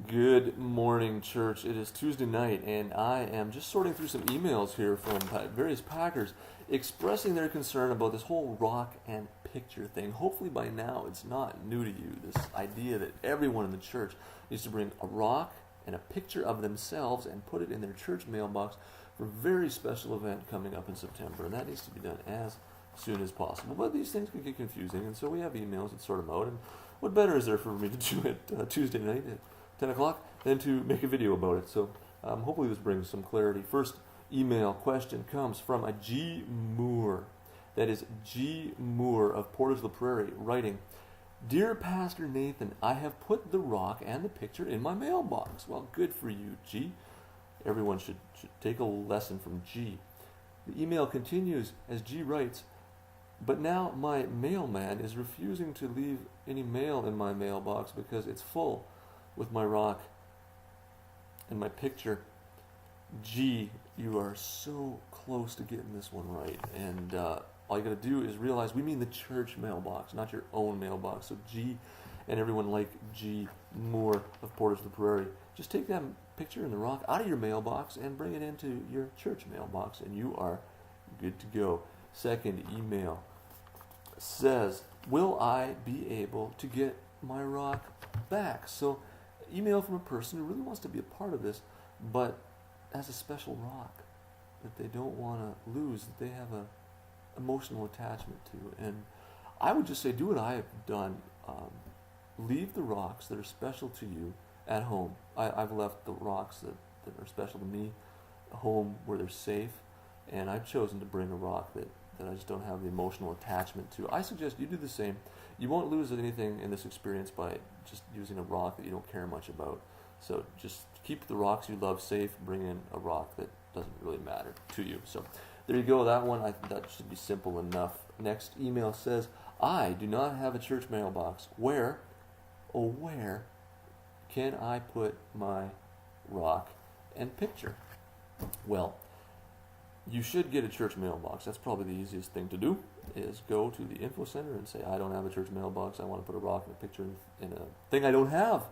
Good morning, church. It is Tuesday night, and I am just sorting through some emails here from various Packers expressing their concern about this whole rock and picture thing. Hopefully, by now, it's not new to you. This idea that everyone in the church needs to bring a rock and a picture of themselves and put it in their church mailbox for a very special event coming up in September, and that needs to be done as soon as possible. But these things can get confusing, and so we have emails that sort them out. And what better is there for me to do it Tuesday night at 10 o'clock than to make a video about it? So hopefully this brings some clarity. First email question comes from a G. Moore. That is G. Moore of Portage la Prairie, writing, "Dear Pastor Nathan, I have put the rock and the picture in my mailbox." Well, good for you, G. Everyone should take a lesson from G. The email continues as G writes, "But now my mailman is refusing to leave any mail in my mailbox because it's full with my rock and my picture." G, you are so close to getting this one right. And all you got to do is realize we mean the church mailbox, not your own mailbox. So G and everyone like G Moore of Portage la Prairie, just take that picture and the rock out of your mailbox and bring it into your church mailbox, and you are good to go. Second email says, "Will I be able to get my rock back?" So email from a person who really wants to be a part of this, but has a special rock that they don't want to lose, that they have a emotional attachment to. And I would just say, do what I have done. Leave the rocks that are special to you at home. I've left the rocks that are special to me home where they're safe, and I've chosen to bring a rock that I just don't have the emotional attachment to. I suggest you do the same. You won't lose anything in this experience by just using a rock that you don't care much about. So just keep the rocks you love safe. Bring in a rock that doesn't really matter to you. So there you go. That one, I think that should be simple enough. Next email says, "I do not have a church mailbox. Where can I put my rock and picture?" Well, you should get a church mailbox. That's probably the easiest thing to do, is go to the info center and say, "I don't have a church mailbox. I want to put a rock and a picture in a thing I don't have.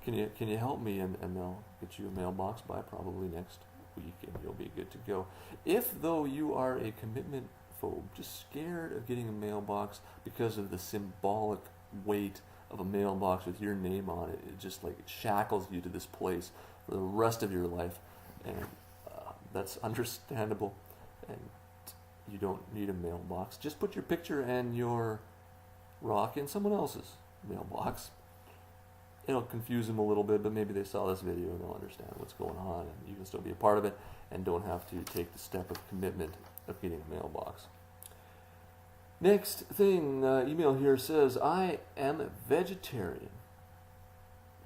Can you help me?" And they'll get you a mailbox by probably next week, and you'll be good to go. If, though, you are a commitment phobe, just scared of getting a mailbox because of the symbolic weight of a mailbox with your name on it, it just like it shackles you to this place for the rest of your life, and that's understandable, and you don't need a mailbox. Just put your picture and your rock in someone else's mailbox. It'll confuse them a little bit, but maybe they saw this video and they'll understand what's going on, and you can still be a part of it and don't have to take the step of commitment of getting a mailbox. Next thing, email here says, "I am a vegetarian.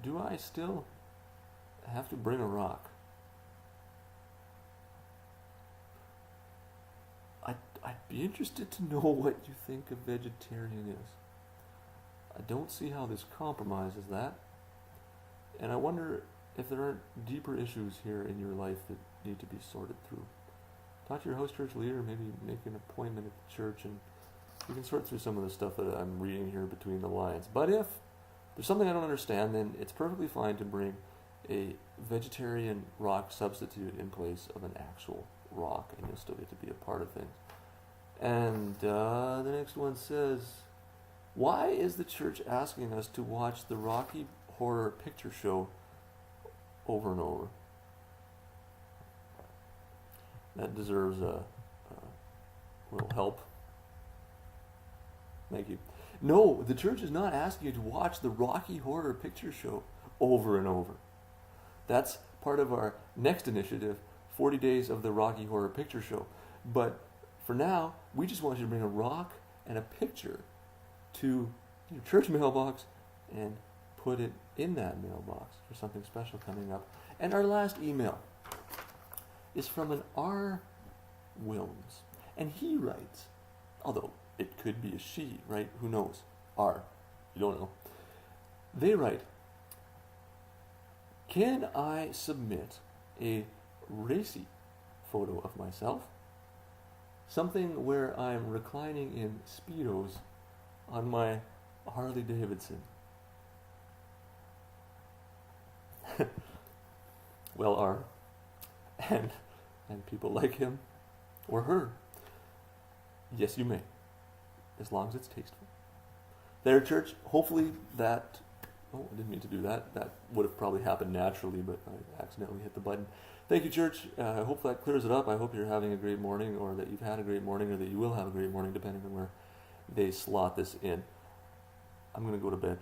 Do I still have to bring a rock?" I'd be interested to know what you think a vegetarian is. I don't see how this compromises that. And I wonder if there aren't deeper issues here in your life that need to be sorted through. Talk to your house church leader, maybe make an appointment at the church, and we can sort through some of the stuff that I'm reading here between the lines. But if there's something I don't understand, then it's perfectly fine to bring a vegetarian rock substitute in place of an actual rock, and you'll still get to be a part of things. And the next one says, "Why is the church asking us to watch the Rocky Horror Picture Show over and over?" That deserves a little help. Thank you. No, the church is not asking you to watch the Rocky Horror Picture Show over and over. That's part of our next initiative, 40 Days of the Rocky Horror Picture Show. But for now, we just want you to bring a rock and a picture to your church mailbox and put it in that mailbox for something special coming up. And our last email is from an R. Wilms. And he writes, although it could be a she, right? Who knows? R. You don't know. They write, "Can I submit a racy photo of myself? Something where I'm reclining in Speedos on my Harley Davidson." well, are, and people like him or her, yes, you may, as long as it's tasteful. There, church, hopefully that, oh, I didn't mean to do that. That would have probably happened naturally, but I accidentally hit the button. Thank you, church. I hope that clears it up. I hope you're having a great morning, or that you've had a great morning, or that you will have a great morning, depending on where they slot this in. I'm going to go to bed.